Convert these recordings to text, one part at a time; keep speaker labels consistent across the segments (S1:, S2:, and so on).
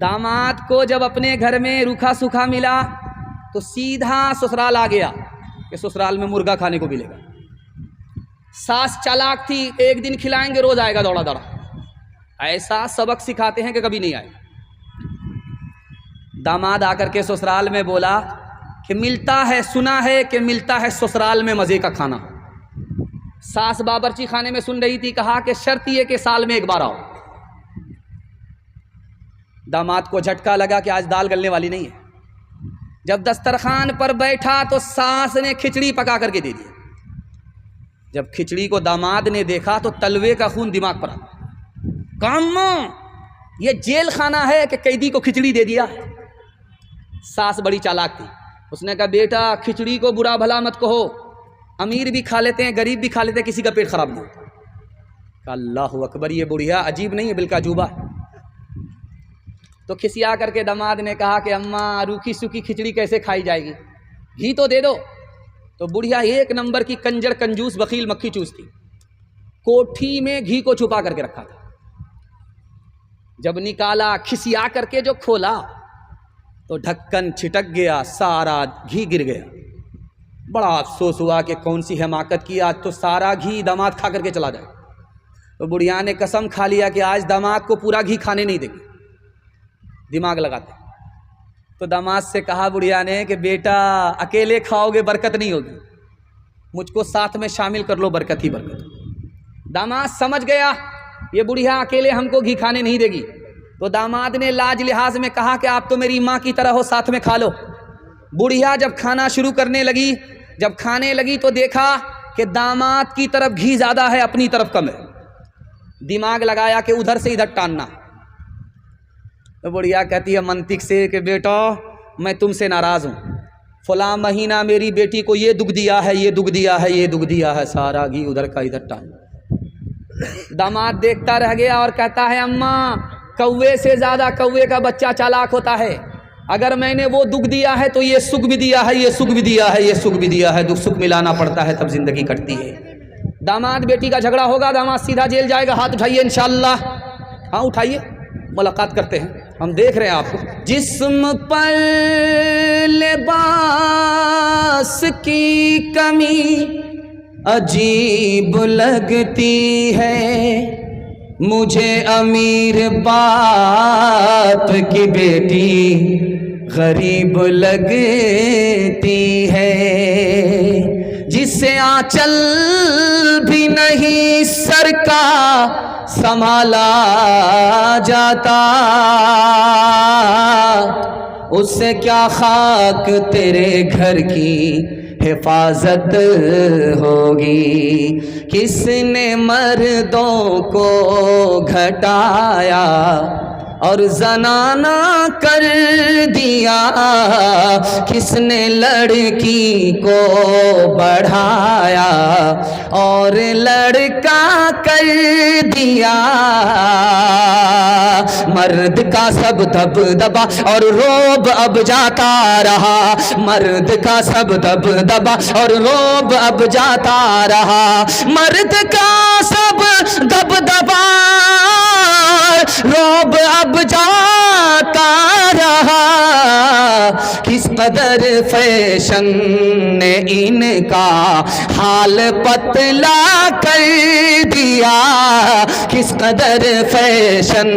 S1: داماد کو جب اپنے گھر میں روکھا سوکھا ملا تو سیدھا سسرال آ گیا کہ سسرال میں مرغا کھانے کو ملے گا. ساس چالاک تھی، ایک دن کھلائیں گے روز آئے گا دوڑا دوڑا. ایسا سبق سکھاتے ہیں کہ کبھی نہیں آئے. داماد آ کر کے سسرال میں بولا کہ ملتا ہے، سنا ہے کہ ملتا ہے سسرال میں مزے کا کھانا. ساس باورچی خانے میں سن رہی تھی، کہا کہ شرط یہ کہ سال میں ایک بار آؤ. داماد کو جھٹکا لگا کہ آج دال گلنے والی نہیں ہے. جب دسترخوان پر بیٹھا تو ساس نے کھچڑی پکا کر کے دے دی. جب کھچڑی کو داماد نے دیکھا تو تلوے کا خون دماغ پر آ. کامو یہ جیل خانہ ہے کہ قیدی کو کھچڑی دے دیا. ساس بڑی چالاک تھی، اس نے کہا بیٹا کھچڑی کو برا بھلا مت کہو، امیر بھی کھا لیتے ہیں غریب بھی کھا لیتے ہیں، کسی کا پیٹ خراب نہیں ہوتا. کہا اللہ اکبر، یہ بڑھیا عجیب نہیں ہے بلکہ عجوبہ. تو کھسیا کر کے داماد نے کہا کہ اماں روکھی سوکھی کھچڑی کیسے کھائی جائے گی، گھی تو دے دو. تو بڑھیا ایک نمبر کی کنجر کنجوس بخیل مکھی چوس تھی، کوٹھی میں گھی کو چھپا کر کے رکھا تھا. جب نکالا کھسیا کر کے جو کھولا تو ڈھکن چھٹک گیا، سارا گھی گر گیا. بڑا افسوس ہوا کہ کون سی حماقت کی، آج تو سارا گھی داماد کھا کر کے چلا جائے. تو بڑھیا نے قسم کھا لیا کہ آج داماد کو پورا گھی کھانے نہیں دے گی. دماغ لگاتے. تو داماد سے کہا بڑھیا نے کہ بیٹا اکیلے کھاؤ گے برکت نہیں ہوگی، مجھ کو ساتھ میں شامل کر لو، برکت ہی برکت. داماد سمجھ گیا یہ بڑھیا اکیلے ہم کو گھی کھانے نہیں دے گی. تو داماد نے لاج لحاظ میں کہا کہ آپ تو میری ماں کی طرح ہو، ساتھ میں کھا لو. بڑھیا جب کھانا شروع کرنے لگی، جب کھانے لگی تو دیکھا کہ داماد کی طرف گھی زیادہ ہے، اپنی طرف کم ہے. دماغ لگایا کہ ادھر سے ادھر ٹاننا. تو بڑھیا کہتی ہے منطق سے کہ بیٹا میں تم سے ناراض ہوں، فلاں مہینہ میری بیٹی کو یہ دکھ دیا ہے، یہ دکھ دیا ہے، یہ دکھ دیا ہے، سارا گھی ادھر کا ادھر ٹاننا. داماد دیکھتا رہ گیا اور کہتا ہے اماں کوے سے زیادہ کوے کا بچہ چالاک ہوتا ہے. اگر میں نے وہ دکھ دیا ہے تو یہ سکھ بھی دیا ہے، یہ سکھ بھی دیا ہے، یہ سکھ بھی دیا ہے، دکھ سکھ ملانا پڑتا ہے تب زندگی کٹتی ہے. داماد بیٹی کا جھگڑا ہوگا، داماد سیدھا جیل جائے گا. ہاتھ اٹھائیے انشاءاللہ. ہاں اٹھائیے، ملاقات کرتے ہیں، ہم دیکھ رہے ہیں آپ کو. جسم پر لباس کی کمی عجیب لگتی ہے، مجھے امیر باپ کی بیٹی غریب لگتی ہے. جسے آنچل بھی نہیں سر کا سنبھالا جاتا، اس سے کیا خاک تیرے گھر کی حفاظت ہوگی. کس نے مردوں کو گھٹایا اور زنانہ کر دیا، کس نے لڑکی کو بڑھایا اور لڑکا کر دیا. مرد کا سب دبدبا اور روب اب جاتا رہا، مرد کا سب دبدبا اور روب اب جاتا رہا، مرد کا سب دبدبا روب اب جاتا رہا. کس قدر فیشن نے ان کا حال پتلا کر دیا، کس قدر فیشن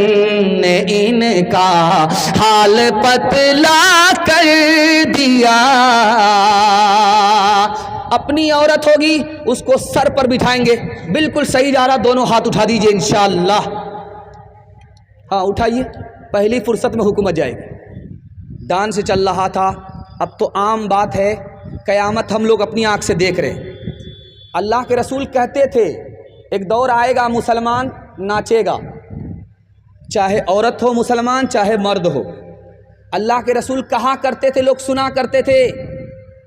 S1: نے ان کا حال پتلا کر دیا. اپنی عورت ہوگی اس کو سر پر بٹھائیں گے. بالکل صحیح جا رہا، دونوں ہاتھ اٹھا دیجئے انشاءاللہ. ہاں اٹھائیے، پہلی فرصت میں حکومت جائے گی. ڈانس چل رہا تھا، اب تو عام بات ہے، قیامت ہم لوگ اپنی آنکھ سے دیکھ رہے ہیں. اللہ کے رسول کہتے تھے ایک دور آئے گا مسلمان ناچے گا، چاہے عورت ہو مسلمان چاہے مرد ہو. اللہ کے رسول کہا کرتے تھے، لوگ سنا کرتے تھے.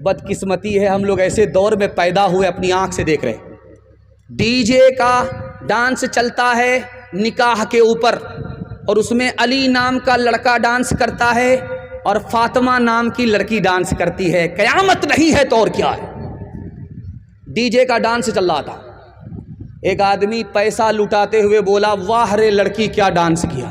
S1: بدقسمتی ہے ہم لوگ ایسے دور میں پیدا ہوئے، اپنی آنکھ سے دیکھ رہے. ڈی جے کا ڈانس چلتا ہے نکاح کے اوپر، اور اس میں علی نام کا لڑکا ڈانس کرتا ہے اور فاطمہ نام کی لڑکی ڈانس کرتی ہے. قیامت نہیں ہے تو اور کیا ہے. ڈی جے کا ڈانس چل رہا تھا، ایک آدمی پیسہ لٹاتے ہوئے بولا واہ رے لڑکی کیا ڈانس کیا.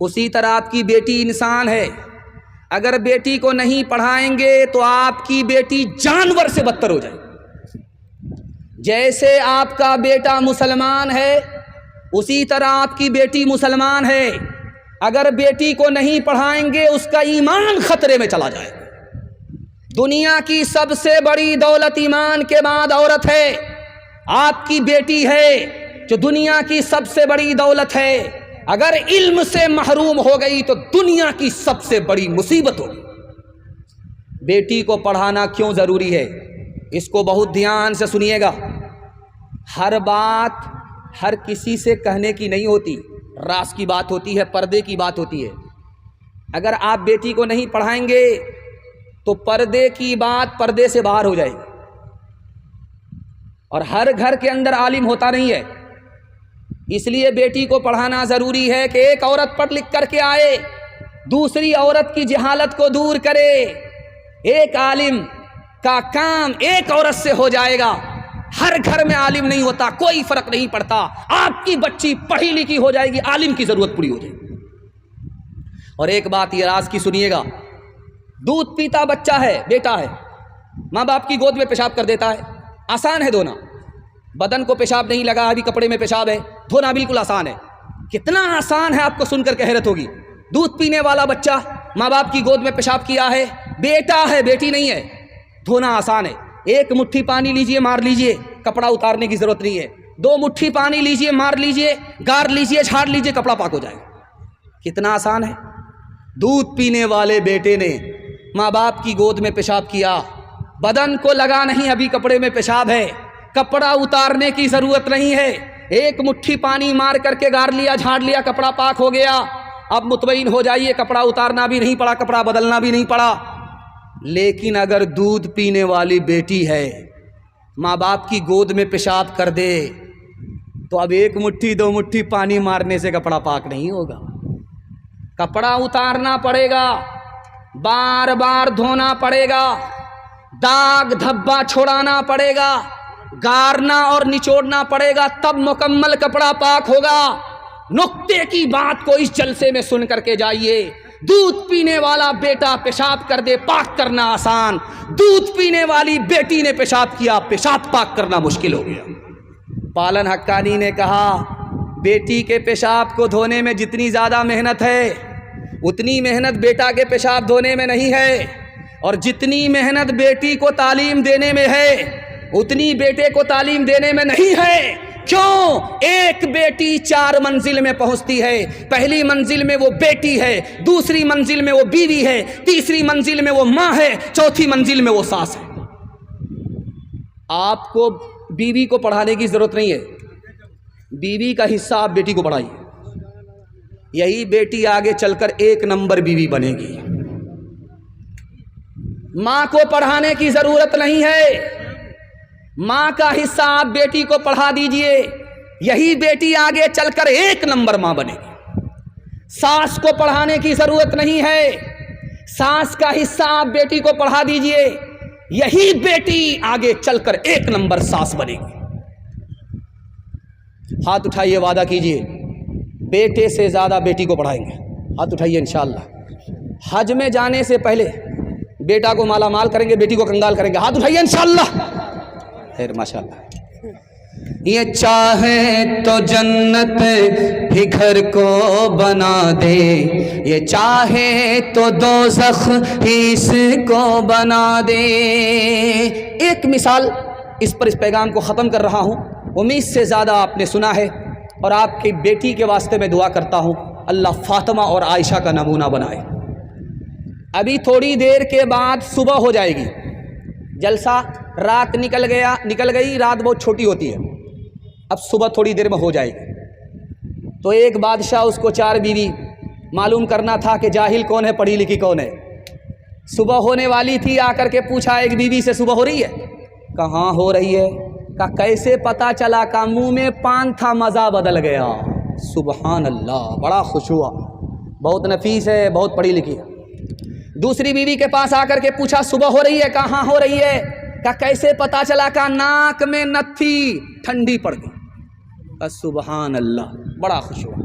S1: اسی طرح آپ کی بیٹی انسان ہے، اگر بیٹی کو نہیں پڑھائیں گے تو آپ کی بیٹی جانور سے بدتر ہو جائے گی۔ جیسے آپ کا بیٹا مسلمان ہے اسی طرح آپ کی بیٹی مسلمان ہے، اگر بیٹی کو نہیں پڑھائیں گے اس کا ایمان خطرے میں چلا جائے گا۔ دنیا کی سب سے بڑی دولت ایمان کے بعد عورت ہے، آپ کی بیٹی ہے جو دنیا کی سب سے بڑی دولت ہے، اگر علم سے محروم ہو گئی تو دنیا کی سب سے بڑی مصیبت ہوگی۔ بیٹی کو پڑھانا کیوں ضروری ہے، اس کو بہت دھیان سے سنیے گا۔ ہر بات ہر کسی سے کہنے کی نہیں ہوتی، راز کی بات ہوتی ہے، پردے کی بات ہوتی ہے۔ اگر آپ بیٹی کو نہیں پڑھائیں گے تو پردے کی بات پردے سے باہر ہو جائے گی، اور ہر گھر کے اندر عالم ہوتا نہیں ہے۔ اس لیے بیٹی کو پڑھانا ضروری ہے کہ ایک عورت پڑھ لکھ کر کے آئے، دوسری عورت کی جہالت کو دور کرے۔ ایک عالم کا کام ایک عورت سے ہو جائے گا۔ ہر گھر میں عالم نہیں ہوتا، کوئی فرق نہیں پڑتا، آپ کی بچی پڑھی لکھی ہو جائے گی، عالم کی ضرورت پوری ہو جائے گی۔ اور ایک بات یہ راز کی سنیے گا، دودھ پیتا بچہ ہے، بیٹا ہے، ماں باپ کی گود میں پیشاب کر دیتا ہے، آسان ہے دھونا، بدن کو پیشاب نہیں لگا، ابھی کپڑے میں پیشاب ہے، دھونا بالکل آسان ہے۔ کتنا آسان ہے، آپ کو سن کر کے حیرت ہوگی۔ دودھ پینے والا بچہ ماں باپ کی گود میں پیشاب کیا ہے، بیٹا ہے، بیٹی نہیں ہے، دھونا آسان ہے۔ ایک مٹھی پانی لیجئے، مار لیجئے، کپڑا اتارنے کی ضرورت نہیں ہے۔ 2 مٹھی پانی لیجئے، مار لیجئے، گار لیجئے، جھاڑ لیجئے، کپڑا پاک ہو جائے گا۔ کتنا آسان ہے۔ دودھ پینے والے بیٹے نے ماں باپ کی گود میں پیشاب کیا، بدن کو لگا نہیں، ابھی کپڑے میں پیشاب ہے، کپڑا اتارنے کی ضرورت نہیں ہے، ایک مٹھی پانی مار کر کے گار لیا، جھاڑ لیا، کپڑا پاک ہو گیا۔ اب مطمئن ہو جائیے، کپڑا اتارنا بھی نہیں پڑا، کپڑا بدلنا بھی نہیں پڑا۔ لیکن اگر دودھ پینے والی بیٹی ہے، ماں باپ کی گود میں پیشاب کر دے تو اب 1 مٹھی 2 مٹھی پانی مارنے سے کپڑا پاک نہیں ہوگا، کپڑا اتارنا پڑے گا، بار بار دھونا پڑے گا، داغ دھبا چھوڑانا پڑے گا، گارنا اور نچوڑنا پڑے گا، تب مکمل کپڑا پاک ہوگا۔ نقطے کی بات کو اس جلسے میں سن کر کے جائیے۔ دودھ پینے والا بیٹا پیشاب کر دے، پاک کرنا آسان، دودھ پینے والی بیٹی نے پیشاب کیا، پیشاب پاک کرنا مشکل ہو گیا۔ پالن حقانی نے کہا، بیٹی کے پیشاب کو دھونے میں جتنی زیادہ محنت ہے اتنی محنت بیٹا کے پیشاب دھونے میں نہیں ہے، اور جتنی محنت بیٹی کو تعلیم دینے میں ہے اتنی بیٹے کو تعلیم دینے میں نہیں ہے۔ کیوں؟ ایک بیٹی 4 منزل میں پہنچتی ہے، پہلی منزل میں وہ بیٹی ہے، دوسری منزل میں وہ بیوی ہے، تیسری منزل میں وہ ماں ہے، چوتھی منزل میں وہ ساس ہے۔ آپ کو بیوی کو پڑھانے کی ضرورت نہیں ہے، بیوی کا حصہ آپ بیٹی کو پڑھائیے، یہی بیٹی آگے چل کر 1 نمبر بیوی بنے گی۔ ماں کو پڑھانے کی ضرورت نہیں ہے، ماں کا حصہ آپ بیٹی کو پڑھا دیجئے، یہی بیٹی آگے چل کر 1 نمبر ماں بنے گی۔ ساس کو پڑھانے کی ضرورت نہیں ہے، ساس کا حصہ آپ بیٹی کو پڑھا دیجئے، یہی بیٹی آگے چل کر 1 نمبر ساس بنے گی۔ ہاتھ اٹھائیے، وعدہ کیجئے بیٹے سے زیادہ بیٹی کو پڑھائیں گے، ہاتھ اٹھائیے انشاءاللہ۔ حج میں جانے سے پہلے بیٹا کو مالا مال کریں گے، بیٹی کو کنگال کریں گے، ہاتھ اٹھائیے انشاءاللہ۔ خیر ماشاءاللہ۔ یہ چاہے تو جنت ہی گھر کو بنا دے، یہ چاہے تو دوزخ ہی اس کو بنا دے۔ ایک مثال اس پر اس پیغام کو ختم کر رہا ہوں، امید سے زیادہ آپ نے سنا ہے، اور آپ کی بیٹی کے واسطے میں دعا کرتا ہوں اللہ فاطمہ اور عائشہ کا نمونہ بنائے۔ ابھی تھوڑی دیر کے بعد صبح ہو جائے گی، جلسہ رات نکل گئی، رات بہت چھوٹی ہوتی ہے، اب صبح تھوڑی دیر میں ہو جائے گی۔ تو ایک بادشاہ، اس کو 4 بیوی، معلوم کرنا تھا کہ جاہل کون ہے، پڑھی لکھی کون ہے۔ صبح ہونے والی تھی، آ کر کے پوچھا ایک بیوی سے، صبح ہو رہی ہے؟ کہاں ہو رہی ہے؟ کہا کیسے پتا چلا؟ کا منہ میں پان تھا، مزہ بدل گیا۔ سبحان اللہ، بڑا خوش ہوا، بہت نفیس ہے، بہت پڑھی لکھی ہے۔ دوسری بیوی کے پاس آ کر کے پوچھا صبح ہو رہی ہے؟ کہاں ہو رہی ہے؟ کہا کیسے پتا چلا؟ کہا ناک میں نتھی، ٹھنڈی پڑ گئی۔ سبحان اللہ، بڑا خوش ہوا۔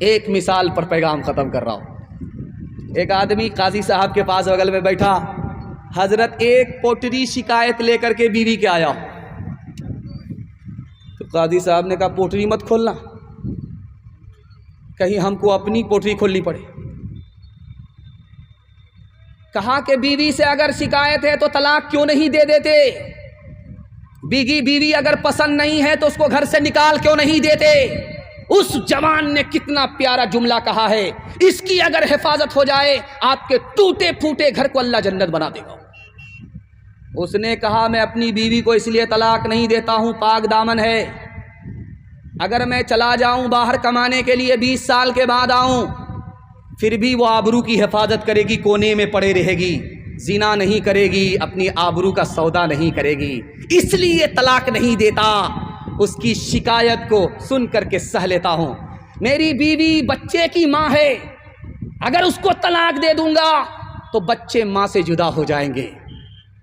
S1: ایک مثال پر پیغام ختم کر رہا ہوں. ایک آدمی قاضی صاحب کے پاس بغل میں بیٹھا. حضرت ایک پوٹری شکایت لے کر کے بیوی کے آیا. تو قاضی صاحب نے کہا پوٹری مت کھولنا, کہیں ہم کو اپنی پوٹری کھولنی پڑے. کہا کہ بیوی سے اگر شکایت ہے تو طلاق کیوں نہیں دے دیتے؟ بیوی اگر پسند نہیں ہے تو اس کو گھر سے نکال کیوں نہیں دیتے؟ اس جوان نے کتنا پیارا جملہ کہا ہے, اس کی اگر حفاظت ہو جائے آپ کے ٹوٹے پھوٹے گھر کو اللہ جنت بنا دے گا. اس نے کہا میں اپنی بیوی کو اس لیے طلاق نہیں دیتا ہوں, پاک دامن ہے. اگر میں چلا جاؤں باہر کمانے کے لیے 20 سال کے بعد آؤں, پھر بھی وہ آبرو کی حفاظت کرے گی, کونے میں پڑے رہے گی, زنا نہیں کرے گی, اپنی آبرو کا سودا نہیں کرے گی, اس لیے طلاق نہیں دیتا. اس کی شکایت کو سن کر کے سہ لیتا ہوں. میری بیوی بچے کی ماں ہے, اگر اس کو طلاق دے دوں گا تو بچے ماں سے جدا ہو جائیں گے,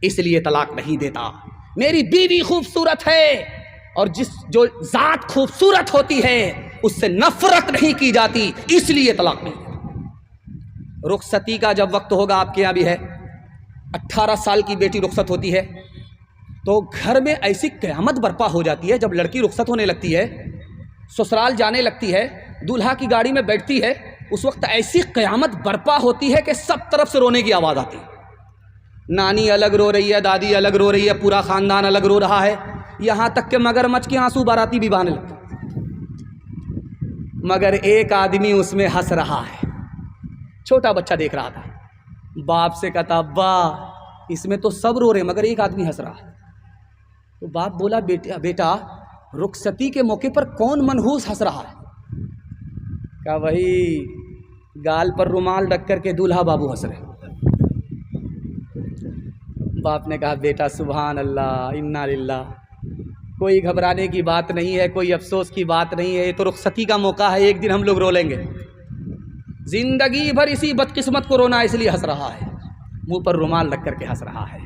S1: اس لیے طلاق نہیں دیتا. میری بیوی خوبصورت ہے, اور جو ذات خوبصورت ہوتی ہے اس سے نفرت نہیں کی جاتی, اس لیے طلاق نہیں. رخصتی کا جب وقت ہوگا, آپ کے یہاں بھی ہے, 18 سال کی بیٹی رخصت ہوتی ہے تو گھر میں ایسی قیامت برپا ہو جاتی ہے. جب لڑکی رخصت ہونے لگتی ہے, سسرال جانے لگتی ہے, دولہا کی گاڑی میں بیٹھتی ہے, اس وقت ایسی قیامت برپا ہوتی ہے کہ سب طرف سے رونے کی آواز آتی ہے. نانی الگ رو رہی ہے, دادی الگ رو رہی ہے, پورا خاندان الگ رو رہا ہے, یہاں تک کہ مگرمچھ کے آنسو باراتی بھی بہانے لگتے. مگر ایک آدمی اس میں ہنس رہا ہے. چھوٹا بچہ دیکھ رہا تھا, باپ سے کہتا ابا اس میں تو سب رو رہے ہیں مگر ایک آدمی ہنس رہا ہے. تو باپ بولا بیٹا رخصتی کے موقع پر کون منحوس ہنس رہا ہے؟ کہا وہی گال پر رومال رکھ کر کے دولہا بابو ہنس رہے. باپ نے کہا بیٹا سبحان اللہ انا للہ, کوئی گھبرانے کی بات نہیں ہے, کوئی افسوس کی بات نہیں ہے, یہ تو رخصتی کا موقع ہے, ایک دن ہم لوگ رو لیں گے. زندگی بھر اسی بدقسمت کو رونا, اس لیے ہنس رہا ہے, منہ پر رومال رکھ کر کے ہنس رہا ہے.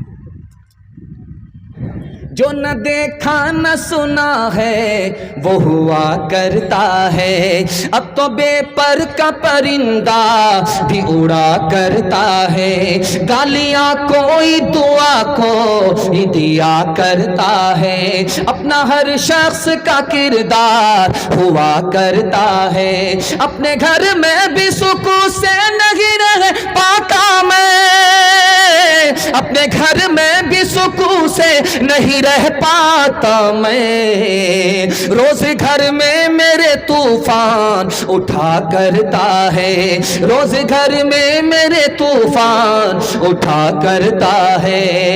S1: جو نہ دیکھا نہ سنا ہے وہ ہوا کرتا ہے, اب تو بے پر کا پرندہ بھی اڑا کرتا ہے. گالیاں کوئی دعا کو دیا کرتا ہے, اپنا ہر شخص کا کردار ہوا کرتا ہے. اپنے گھر میں بھی سکون سے نہیں رہ پاتا میں, اپنے گھر میں بھی سکون سے نہیں رہ پاتا میں. روز گھر میں میرے طوفان اٹھا کرتا ہے, روز گھر میں میرے طوفان اٹھا کرتا ہے.